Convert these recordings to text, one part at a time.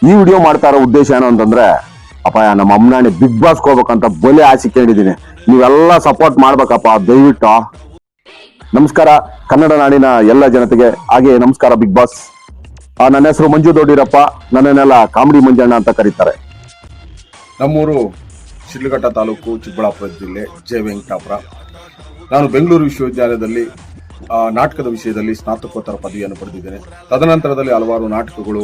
ಈ ವಿಡಿಯೋ ಮಾಡ್ತಾ ಇರೋ ಉದ್ದೇಶ ಏನು ಅಂತಂದ್ರೆ, ಅಪ್ಪ ನಮ್ಮ ಅಮ್ಮನಾಣಿ ಬಿಗ್ ಬಾಸ್ ಹೋಗ್ಬೇಕಂತ ಬಲೆ ಆಸಿಕೊಂಡಿದ್ದೀನಿ. ನೀವೆಲ್ಲ ಸಪೋರ್ಟ್ ಮಾಡ್ಬೇಕಪ್ಪ ದಯವಿಟ್ಟು. ನಮಸ್ಕಾರ ಕನ್ನಡ ನಾಡಿನ ಎಲ್ಲ ಜನತೆಗೆ, ಹಾಗೆ ನಮಸ್ಕಾರ ಬಿಗ್ ಬಾಸ್. ನನ್ನ ಹೆಸರು ಮಂಜು ದೊಡ್ಡಿರಪ್ಪ, ನನ್ನನ್ನೆಲ್ಲ ಕಾಮಿಡಿ ಮಂಜಣ್ಣ ಅಂತ ಕರೀತಾರೆ. ನಮ್ಮೂರು ಶಿಡ್ಲಘಟ್ಟ ತಾಲೂಕು, ಚಿಕ್ಕಬಳ್ಳಾಪುರ ಜಿಲ್ಲೆ, ಜೆ ವೆಂಕಟಾಪುರ. ನಾನು ಬೆಂಗಳೂರು ವಿಶ್ವವಿದ್ಯಾಲಯದಲ್ಲಿ ನಾಟಕದ ವಿಷಯದಲ್ಲಿ ಸ್ನಾತಕೋತ್ತರ ಪದವಿಯನ್ನು ಪಡೆದಿದ್ದೇನೆ. ತದನಂತರದಲ್ಲಿ ಹಲವಾರು ನಾಟಕಗಳು,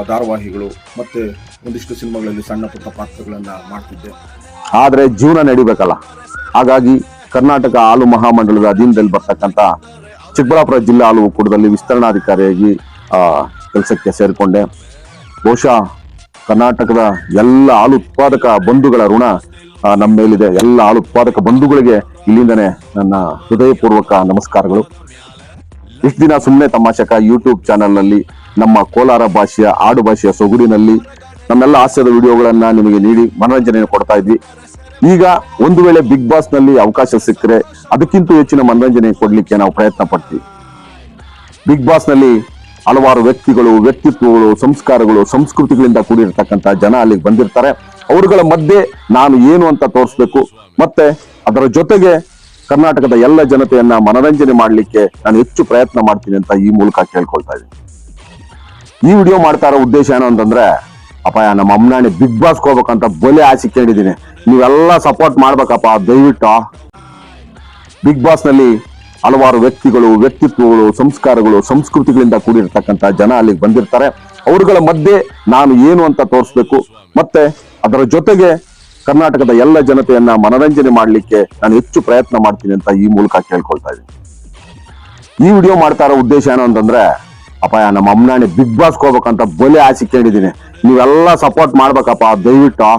ಧಾರಾವಾಹಿಗಳು ಮತ್ತೆ ಒಂದಿಷ್ಟು ಸಿನಿಮಾಗಳಲ್ಲಿ ಸಣ್ಣ ಪುಟ್ಟ ಪಾತ್ರಗಳನ್ನ ಮಾಡ್ತಿದ್ದೆ. ಆದ್ರೆ ಜೀವನ ನಡಿಬೇಕಲ್ಲ, ಹಾಗಾಗಿ ಕರ್ನಾಟಕ ಹಾಲು ಮಹಾಮಂಡಲದ ಅಧೀನದಲ್ಲಿ ಬರ್ತಕ್ಕಂಥ ಚಿಕ್ಕಬಳ್ಳಾಪುರ ಜಿಲ್ಲಾ ಹಾಲು ಒಕ್ಕೂಟದಲ್ಲಿ ವಿಸ್ತರಣಾಧಿಕಾರಿಯಾಗಿ ಕೆಲಸಕ್ಕೆ ಸೇರಿಕೊಂಡೆ. ಬಹುಶಃ ಕರ್ನಾಟಕದ ಎಲ್ಲ ಹಾಲು ಉತ್ಪಾದಕ ಬಂಧುಗಳ ಋಣ ನಮ್ಮ ಮೇಲಿದೆ. ಎಲ್ಲ ಹಾಲು ಉತ್ಪಾದಕ ಬಂಧುಗಳಿಗೆ ಇಲ್ಲಿಂದನೇ ನನ್ನ ಹೃದಯಪೂರ್ವಕ ನಮಸ್ಕಾರಗಳು. ಇಷ್ಟು ದಿನ ಸುಮ್ಮನೆ ತಮಾಷಕ ಯೂಟ್ಯೂಬ್ ಚಾನೆಲ್ನಲ್ಲಿ ನಮ್ಮ ಕೋಲಾರ ಭಾಷೆಯ ಆಡು ಭಾಷೆಯ ಸೊಗುಡಿನಲ್ಲಿ ನಮ್ಮೆಲ್ಲ ಹಾಸ್ಯದ ವಿಡಿಯೋಗಳನ್ನ ನಿಮಗೆ ನೀಡಿ ಮನೋರಂಜನೆ ಕೊಡ್ತಾ ಇದ್ವಿ. ಈಗ ಒಂದು ವೇಳೆ ಬಿಗ್ ಬಾಸ್ ನಲ್ಲಿ ಅವಕಾಶ ಸಿಕ್ಕರೆ ಅದಕ್ಕಿಂತ ಹೆಚ್ಚಿನ ಮನೋರಂಜನೆ ಕೊಡ್ಲಿಕ್ಕೆ ನಾವು ಪ್ರಯತ್ನ ಪಡ್ತೀವಿ. ಬಿಗ್ ಬಾಸ್ ನಲ್ಲಿ ಹಲವಾರು ವ್ಯಕ್ತಿತ್ವಗಳು, ಸಂಸ್ಕಾರಗಳು, ಸಂಸ್ಕೃತಿಗಳಿಂದ ಕೂಡಿರ್ತಕ್ಕಂಥ ಜನ ಅಲ್ಲಿಗೆ ಬಂದಿರ್ತಾರೆ. ಅವರುಗಳ ಮಧ್ಯೆ ನಾನು ಏನು ಅಂತ ತೋರಿಸ್ಬೇಕು, ಮತ್ತೆ ಅದರ ಜೊತೆಗೆ ಕರ್ನಾಟಕದ ಎಲ್ಲ ಜನತೆಯನ್ನ ಮನೋರಂಜನೆ ಮಾಡ್ಲಿಕ್ಕೆ ನಾನು ಹೆಚ್ಚು ಪ್ರಯತ್ನ ಮಾಡ್ತೀನಿ ಅಂತ ಈ ಮೂಲಕ ಕೇಳ್ಕೊಳ್ತಾ ಇದ್ದೀನಿ. ಈ ವಿಡಿಯೋ ಮಾಡ್ತಾ ಇರೋ ಉದ್ದೇಶ ಏನು ಅಂತಂದ್ರೆ, ಅಪ್ಪ ನಮ್ಮ ಅಮ್ಮನಾಣಿ ಬಿಗ್ ಬಾಸ್ ಹೋಗ್ಬೇಕಂತ ಬಲೆ ಆಸಿಕೊಂಡಿದ್ದೀನಿ. ನೀವೆಲ್ಲ ಸಪೋರ್ಟ್ ಮಾಡ್ಬೇಕಪ್ಪ ದಯವಿಟ್ಟು. ಬಿಗ್ ಬಾಸ್ ನಲ್ಲಿ ಹಲವಾರು ವ್ಯಕ್ತಿತ್ವಗಳು, ಸಂಸ್ಕಾರಗಳು, ಸಂಸ್ಕೃತಿಗಳಿಂದ ಕೂಡಿರ್ತಕ್ಕಂಥ ಜನ ಅಲ್ಲಿಗೆ ಬಂದಿರ್ತಾರೆ. ಅವರುಗಳ ಮಧ್ಯೆ ನಾನು ಏನು ಅಂತ ತೋರಿಸ್ಬೇಕು, ಮತ್ತೆ ಅದರ ಜೊತೆಗೆ ಕರ್ನಾಟಕದ ಎಲ್ಲ ಜನತೆಯನ್ನ ಮನೋರಂಜನೆ ಮಾಡ್ಲಿಕ್ಕೆ ನಾನು ಹೆಚ್ಚು ಪ್ರಯತ್ನ ಮಾಡ್ತೀನಿ ಅಂತ ಈ ಮೂಲಕ ಕೇಳ್ಕೊಳ್ತಾ ಇದ್ದೀನಿ. ಈ ವಿಡಿಯೋ ಮಾಡ್ತಾ ಇರೋ ಉದ್ದೇಶ ಏನು ಅಂತಂದ್ರೆ, ಅಪ್ಪ ನಮ್ಮ ಅಮ್ಮನಾಣಿ ಬಿಗ್ ಬಾಸ್ ಹೋಗ್ಬೇಕಂತ ಬಲೆ ಆಸಿಕೊಂಡಿದ್ದೀನಿ. ನೀವೆಲ್ಲ ಸಪೋರ್ಟ್ ಮಾಡ್ಬೇಕಪ್ಪ ದಯವಿಟ್ಟು.